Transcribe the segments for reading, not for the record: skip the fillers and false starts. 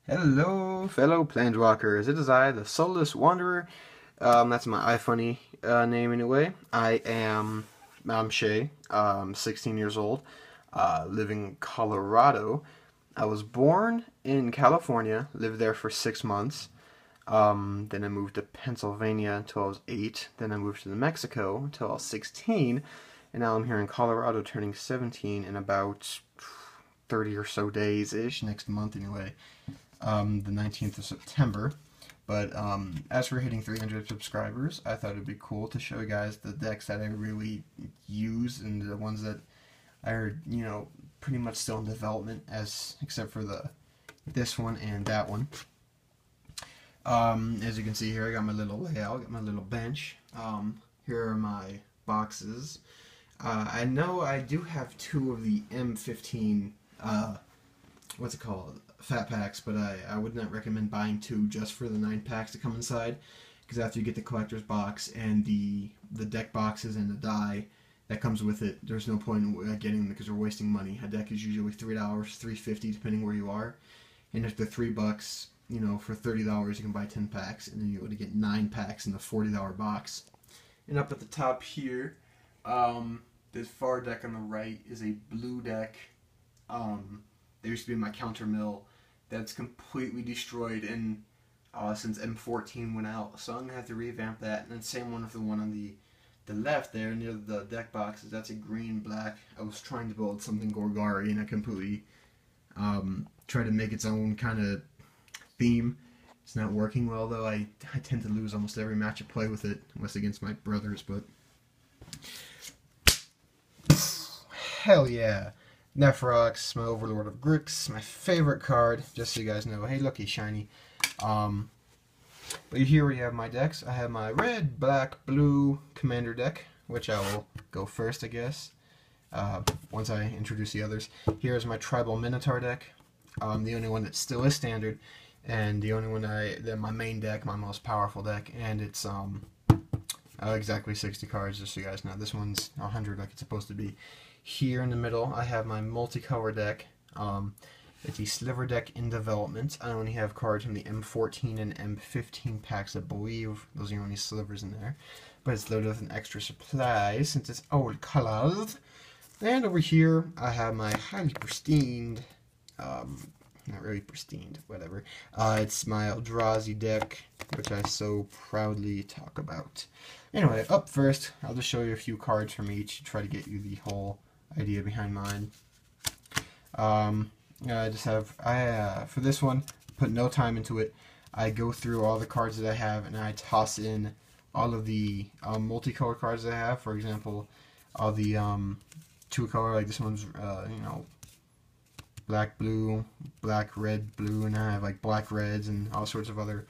Hello, fellow planeswalkers. It is I, the Soulless Wanderer. That's my iFunny name anyway. I'm Shay. 16 years old. Live in Colorado. I was born in California. Lived there for 6 months. Then I moved to Pennsylvania until I was 8. Then I moved to New Mexico until I was 16. And now I'm here in Colorado turning 17 in about 30 or so days-ish, next month anyway. The 19th of September. But as for hitting 300 subscribers, I thought it'd be cool to show you guys the decks that I really use and the ones that are, pretty much still in development, except for this one and that one. As you can see here, I got my little layout, got my little bench. Here are my boxes. I know I do have 2 of the M15, what's it called? Fat packs, but I would not recommend buying 2 just for the 9 packs to come inside, because after you get the collector's box and the deck boxes and the die that comes with it, there's no point in getting them because you're wasting money. A deck is usually $3, $3.50 depending where you are, and if they're $3, for $30 you can buy 10 packs, and then you would get 9 packs in the $40 box. And up at the top here, this far deck on the right is a blue deck. There used to be my counter mill that's completely destroyed and since M14 went out, so I'm gonna have to revamp that. And then same one with the one on the left there near the deck boxes. That's a green black. I was trying to build something Gorgari and I completely tried to make its own kind of theme. It's not working well though. I tend to lose almost every match I play with it, unless against my brothers. But hell yeah. Nephrox, my Overlord of Grix, my favorite card, just so you guys know. Hey, look, he's shiny. But here we have my decks. I have my red, black, blue commander deck, which I will go first, I guess, once I introduce the others. Here's my Tribal Minotaur deck, the only one that still is standard, and the only one my main deck, my most powerful deck, and it's exactly 60 cards, just so you guys know. This one's 100 like it's supposed to be. Here in the middle, I have my multicolor deck. It's a sliver deck in development. I only have cards from the M14 and M15 packs, I believe. Those are the only slivers in there. But it's loaded with an extra supply since it's old colors. And over here, I have my highly pristined, not really pristined, whatever. It's my Eldrazi deck, which I so proudly talk about. Anyway, up first, I'll just show you a few cards from each to try to get you the whole idea behind mine. For this one, put no time into it. I go through all the cards that I have and I toss in all of the multicolor cards that I have. For example, all the 2-color, like this one's, black, blue, black, red, blue, and I have like black, reds, and all sorts of other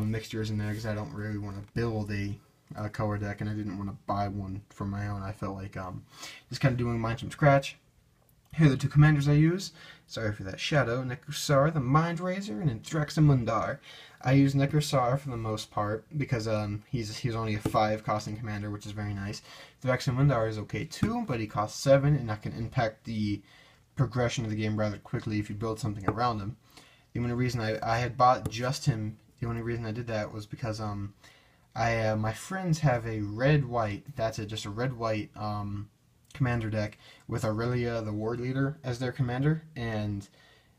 mixtures in there because I don't really want to build a color deck, and I didn't want to buy one for my own. I felt like just kind of doing mine from scratch. Here are the 2 commanders I use. Sorry for that shadow. Nekusar, the Mind Razor, and Draxamundar. I use Nekusar for the most part because he's only a 5 costing commander, which is very nice. Draxamundar is okay too, but he costs 7, and that can impact the progression of the game rather quickly if you build something around him. The only reason I had bought just him, the only reason I did that was because my friends have a red-white, that's it, just a red-white commander deck with Aurelia, the Ward Leader, as their commander, and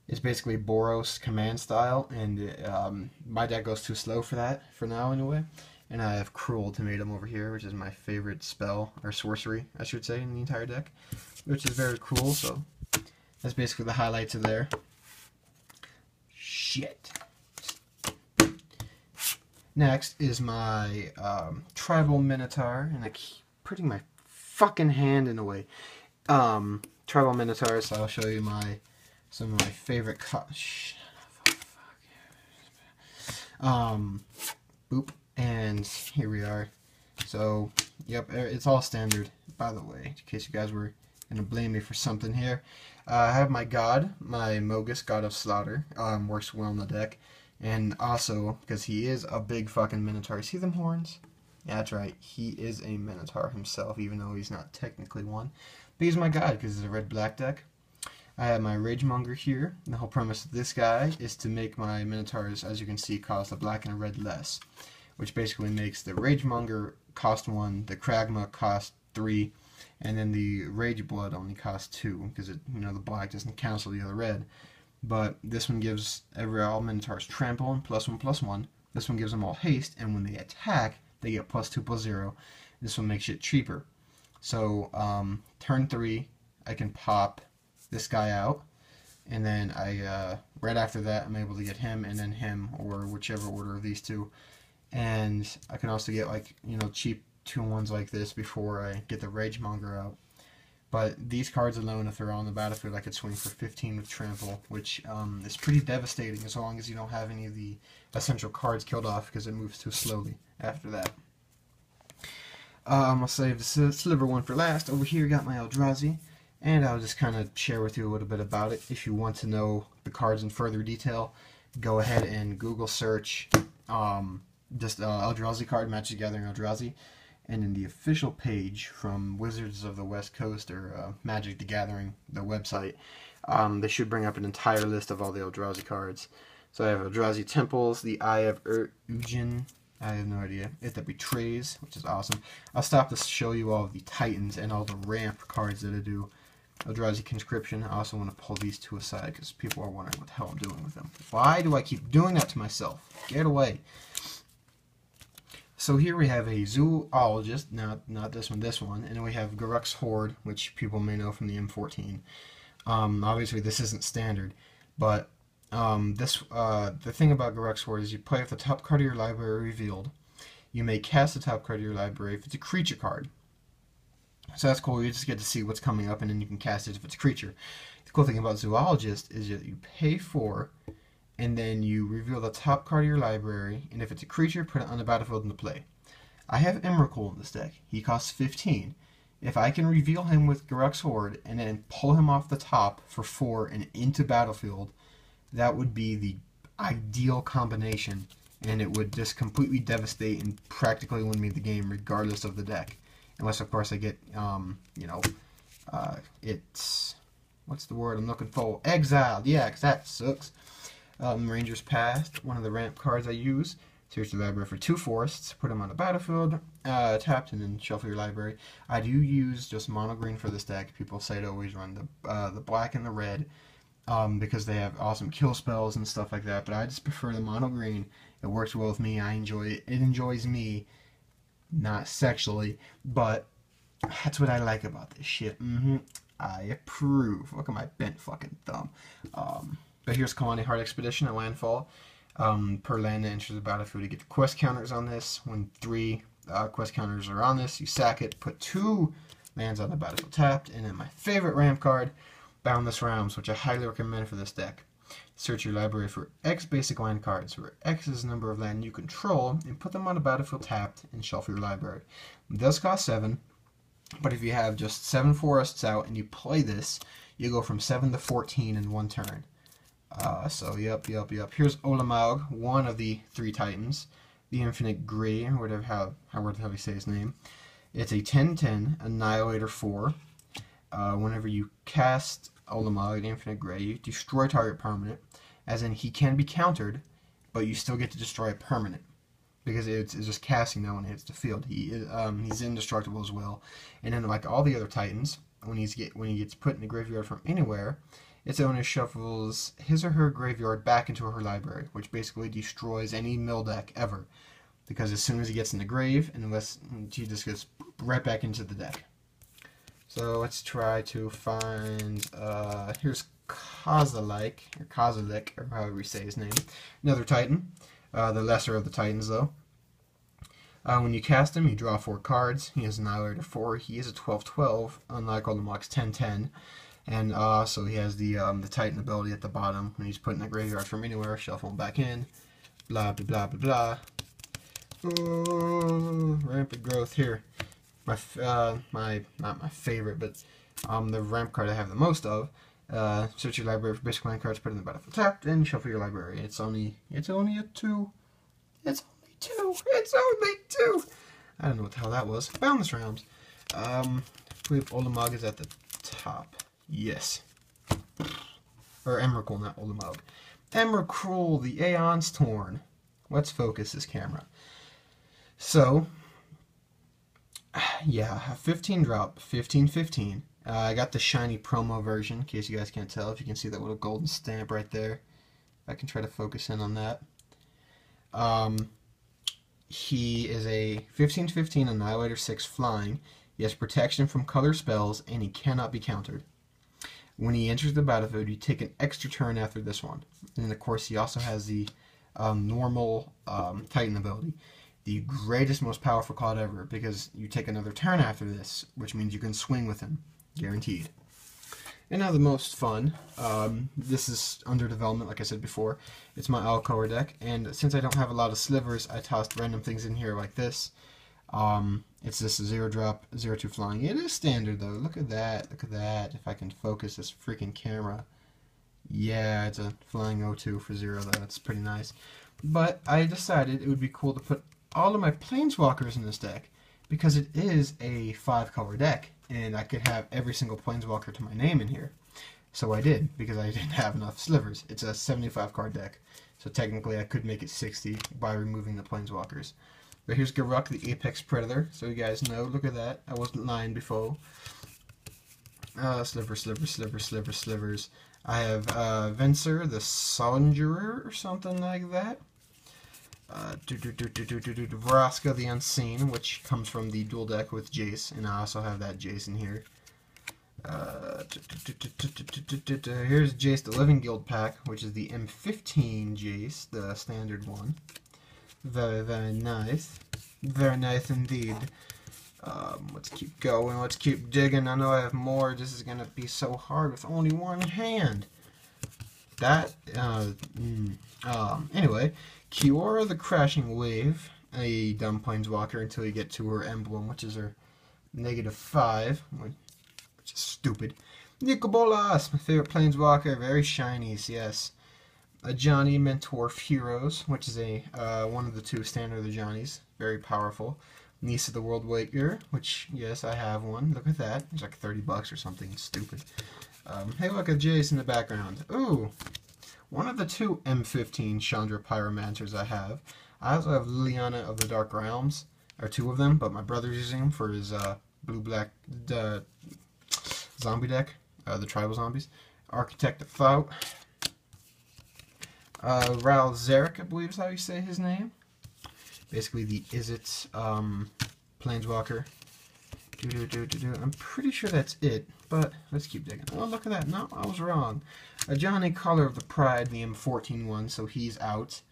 it's basically Boros command style, and my deck goes too slow for that, for now anyway, and I have Cruel Ultimatum over here, which is my favorite spell, or sorcery, I should say, in the entire deck, which is very cool, so that's basically the highlights of there. Shit. Next is my Tribal Minotaur, and I keep putting my fucking hand in the way. Tribal Minotaur, so I'll show you some of my favorite boop, and here we are. So, yep, it's all standard, by the way, in case you guys were gonna blame me for something here. I have my god, my Mogus, God of Slaughter, works well in the deck. And also, because he is a big fucking Minotaur. See them horns? Yeah, that's right. He is a Minotaur himself, even though he's not technically one. But he's my god, because it's a red-black deck. I have my Ragemonger here. The whole premise of this guy is to make my Minotaurs, as you can see, cost a black and a red less, which basically makes the Ragemonger cost 1, the Kragma cost 3, and then the Rage Blood only costs 2, because the black doesn't cancel the other red. But this one gives all Minotaurs trample and +1/+1. This one gives them all haste, and when they attack, they get +2/+0. This one makes it cheaper. So turn 3, I can pop this guy out, and then right after that I'm able to get him and then him, or whichever order of these two. And I can also get cheap 2/1s like this before I get the Ragemonger out. But these cards alone, if they're on the battlefield, I could swing for 15 with trample, which is pretty devastating as long as you don't have any of the essential cards killed off, because it moves too slowly after that. I'll save the sliver one for last. Over here, got my Eldrazi, and I'll just kind of share with you a little bit about it. If you want to know the cards in further detail, go ahead and Google search just Eldrazi card, Magic the Gathering Eldrazi, and in the official page from Wizards of the West Coast, or Magic the Gathering, the website, they should bring up an entire list of all the Eldrazi cards. So I have Eldrazi Temples, the Eye of Ugin, I have no idea, It That Betrays, which is awesome. I'll stop to show you all of the Titans and all the ramp cards that I do. Eldrazi Conscription. I also want to pull these two aside because people are wondering what the hell I'm doing with them. Why do I keep doing that to myself? Get away. So here we have a Zoologist, not this one, and then we have Garruk's Horde, which people may know from the M14. Obviously this isn't standard, but the thing about Garruk's Horde is you play with the top card of your library revealed. You may cast the top card of your library if it's a creature card. So that's cool, you just get to see what's coming up and then you can cast it if it's a creature. The cool thing about Zoologist is that you pay 4 and then you reveal the top card of your library, and if it's a creature, put it on the battlefield into play. I have Emrakul in this deck. He costs 15. If I can reveal him with Garruk's Horde and then pull him off the top for 4 and into battlefield, that would be the ideal combination, and it would just completely devastate and practically win me the game regardless of the deck. Unless, of course, I get, it's, what's the word I'm looking for? Exiled, yeah, because that sucks. Ranger's Past, one of the ramp cards I use. Search the library for 2 forests, put them on the battlefield, tapped, and then shuffle your library. I do use just mono green for this deck. People say to always run the black and the red, because they have awesome kill spells and stuff like that, but I just prefer the mono green. It works well with me, I enjoy it. It enjoys me, not sexually, but that's what I like about this shit. I approve. Look at my bent fucking thumb. But here's Kalani Heart Expedition at landfall. Per land that enters the battlefield, you get the quest counters on this. When 3 quest counters are on this, you sack it, put 2 lands on the battlefield tapped, and then my favorite ramp card, Boundless Realms, which I highly recommend for this deck. Search your library for X basic land cards, where X is the number of land you control, and put them on the battlefield tapped and shuffle your library. It does cost 7, but if you have just 7 forests out and you play this, you go from 7 to 14 in 1 turn. So, yep. Here's Olamaug, one of the 3 Titans. The Infinite Grey, or whatever, however the hell you say his name. It's a 10/10 Annihilator 4. Whenever you cast Olamaug, the Infinite Grey, you destroy target permanent, as in he can be countered, but you still get to destroy a permanent, because it's just casting now when it hits the field. He's indestructible as well. And then, like all the other Titans, when he gets put in the graveyard from anywhere, its owner shuffles his or her graveyard back into her library, which basically destroys any mill deck ever, because as soon as he gets in the grave, unless he just gets right back into the deck. So let's try to find, here's Kozilek, or however you say his name, another Titan, the lesser of the Titans though. When you cast him, you draw 4 cards. He has Annihilator 4. He is a 12/12, unlike Olamaug's 10/10. And so he has the Titan ability at the bottom. When he's put in the graveyard from anywhere, shuffle him back in. Blah, blah, blah, blah, blah. Oh, rampant growth here. Not my favorite, but the ramp card I have the most of. Search your library for basic land cards, put it in the battlefield tapped, and shuffle your library. It's only a 2. It's only 2. I don't know what the hell that was. Boundless Realms. I believe Olamaug is at the top. Yes. Or Emrakul, not Olumog. Emrakul, the Aeon's Torn. Let's focus this camera. So, yeah, 15 drop, 15-15. I got the shiny promo version, in case you guys can't tell. If you can see that little golden stamp right there. I can try to focus in on that. He is a 15-15 Annihilator 6 flying. He has protection from color spells, and he cannot be countered. When he enters the battlefield, you take an extra turn after this one. And of course, he also has the normal Titan ability. The greatest, most powerful card ever, because you take another turn after this, which means you can swing with him. Guaranteed. And now the most fun. This is under development, like I said before. It's my all-color deck, and since I don't have a lot of slivers, I tossed random things in here like this. It's this 0-drop, 0-2 flying. It is standard, though. Look at that. Look at that. If I can focus this freaking camera. Yeah, it's a flying 0-2 for 0, though. That's pretty nice. But I decided it would be cool to put all of my Planeswalkers in this deck, because it is a 5-color deck, and I could have every single Planeswalker to my name in here. So I did, because I didn't have enough slivers. It's a 75-card deck, so technically I could make it 60 by removing the Planeswalkers. But here's Garruk, the Apex Predator, so you guys know. Look at that. I wasn't lying before. Slivers. I have Venser, the Songerer, or something like that. Vraska, the Unseen, which comes from the dual deck with Jace, and I also have that Jace in here. Here's Jace, the Living Guild pack, which is the M15 Jace, the standard one. Very, very nice. Very nice indeed. Let's keep going. Let's keep digging. I know I have more. This is going to be so hard with only one hand. That, anyway, Kiora the Crashing Wave, a dumb Planeswalker until you get to her emblem, which is her -5, which is stupid. Nicobolas, my favorite Planeswalker, very shinies, yes. A Johnny, Mentor of Heroes, which is a one of the two standard of the Johnnies, very powerful. Niece of the World Waker, which, yes, I have one. Look at that. It's like 30 bucks or something stupid. Hey, look at Jace in the background. Ooh, one of the two M15 Chandra Pyromancers I have. I also have Liliana of the Dark Realms, or two of them, but my brother's using them for his blue-black zombie deck, the tribal zombies. Architect of Flout. Ral Zarek, I believe is how you say his name. Basically the Izzet Planeswalker. I'm pretty sure that's it, but let's keep digging. Oh, look at that. No, I was wrong. A Johnny Color of the Pride, the M14 one, so he's out.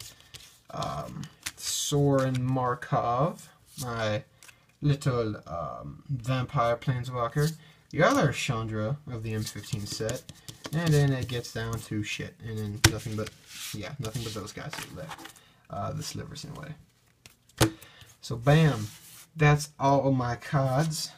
Soren Markov, my little vampire Planeswalker. The other Chandra of the M15 set. And then it gets down to shit. And then nothing but those guys left. The slivers in a way. So bam, that's all of my cards,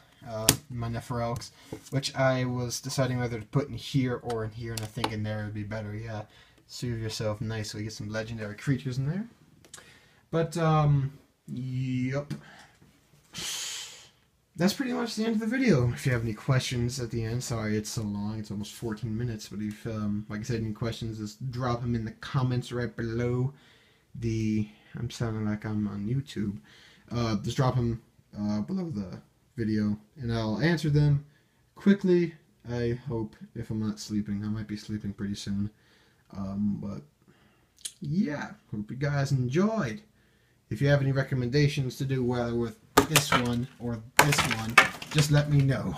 my Nephirelix, which I was deciding whether to put in here or in here, and I think in there would be better. Yeah, soothe yourself nicely, get some legendary creatures in there. But yep, that's pretty much the end of the video. If you have any questions at the end, sorry it's so long, it's almost 14 minutes, but if, like I said, any questions, just drop them in the comments right below the, I'm sounding like I'm on YouTube, just drop them below the video, and I'll answer them quickly, I hope, if I'm not sleeping. I might be sleeping pretty soon, but yeah, hope you guys enjoyed. If you have any recommendations to do, whether with this one or this one, just let me know.